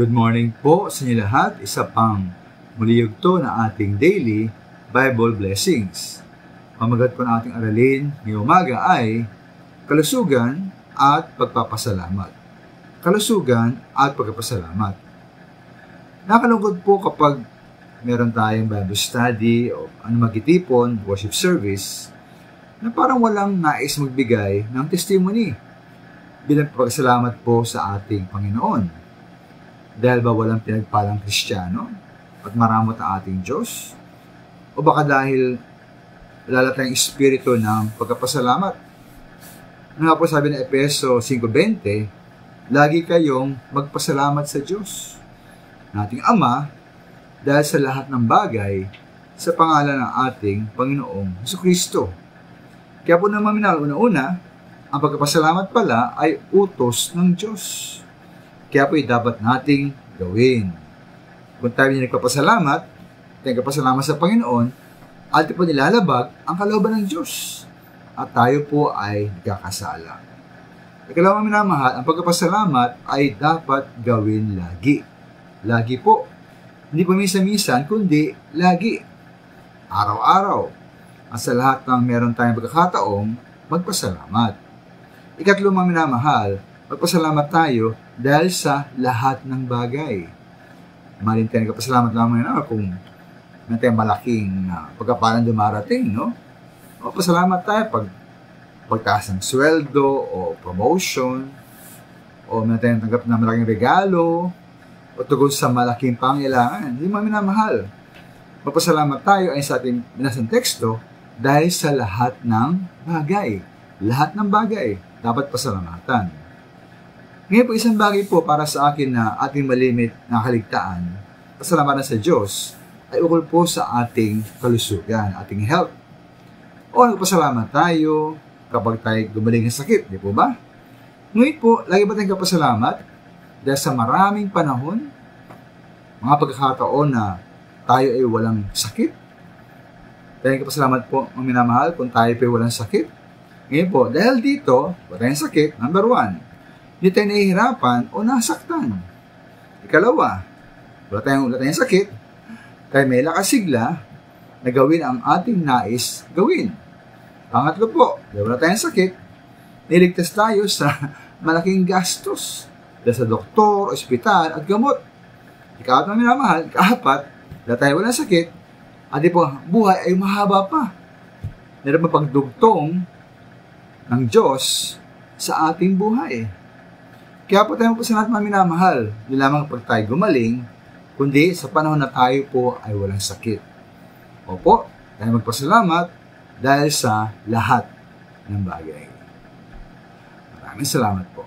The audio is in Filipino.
Good morning po sa inyo lahat. Isa pang muli yugto na ating daily Bible blessings. Pamagat po ng ating aralin ngayong umaga ay kalusugan at pagpapasalamat. Kalusugan at pagpapasalamat. Nakalungkot po kapag meron tayong Bible study o magtitipon, worship service, na parang walang nais magbigay ng testimony bilang pagpapasalamat po sa ating Panginoon. Dahil ba walang pinagpalang Kristiyano at maramot ang ating Diyos? O baka dahil lala tayong espiritu ng pagpapasalamat? Ano nga po sabi ng Efeso 5:20, lagi kayong magpasalamat sa Diyos, nating Ama, dahil sa lahat ng bagay sa pangalan ng ating Panginoong Jesucristo. Kaya po naman una-una, ang pagpapasalamat pala ay utos ng Diyos. Kaya po dapat nating gawin. Kung tayo nagpapasalamat, nagpapasalamat sa Panginoon, at po nilalabag ang kalooban ng Diyos. At tayo po ay nagkakasala. Ikalawang minamahal, ang pagpapasalamat ay dapat gawin lagi. Lagi po. Hindi pa minsan-minsan, kundi lagi. Araw-araw. At sa lahat ng meron tayong pagkakataong magpasalamat. Ikatlong minamahal, magpasalamat tayo dahil sa lahat ng bagay. Maraming tayo nagpasalamat lamang na kung may tayong malaking pagkapalan dumarating, no? O pasalamat tayo pagtaas ng sweldo o promotion, o may tayong tanggap na malaking regalo, o tugol sa malaking pangailangan. Hindi mo minamahal. Magpasalamat tayo ay sa ating binasang teksto dahil sa lahat ng bagay. Lahat ng bagay dapat pasalamatan. Ngayon po, isang bagay po para sa akin na ating malimit na kaligtaan, pasalamatan sa Diyos, ay ukol po sa ating kalusugan, ating health. O nagpasalamat tayo kapag tayo gumaling ng sakit, di po ba? Ngayon po, lagi ba tayong kapasalamat dahil sa maraming panahon, mga pagkakataon na tayo ay walang sakit? Tayo kapasalamat po, mga minamahal, kung tayo ay walang sakit. Ngayon po, dahil dito, wala tayong sakit, number 1, hindi tayo nahihirapan o nasaktan. Ikalawa, wala tayong sakit, tayo may lakasigla na gawin ang ating nais gawin. Pangatlo po, wala tayong sakit, niligtas tayo sa malaking gastos dahil sa doktor, ospital, at gamot. Ikaw na minamahal. Ikaapat, wala tayo walang sakit, at po, buhay ay mahaba pa. Meron pa pagdugtong ng Diyos sa ating buhay. Kaya po tayo po sa lahat mga minamahal, hindi lamang pag tayo gumaling, kundi sa panahon na tayo po ay walang sakit. Opo, tayo magpasalamat dahil sa lahat ng bagay. Maraming salamat po.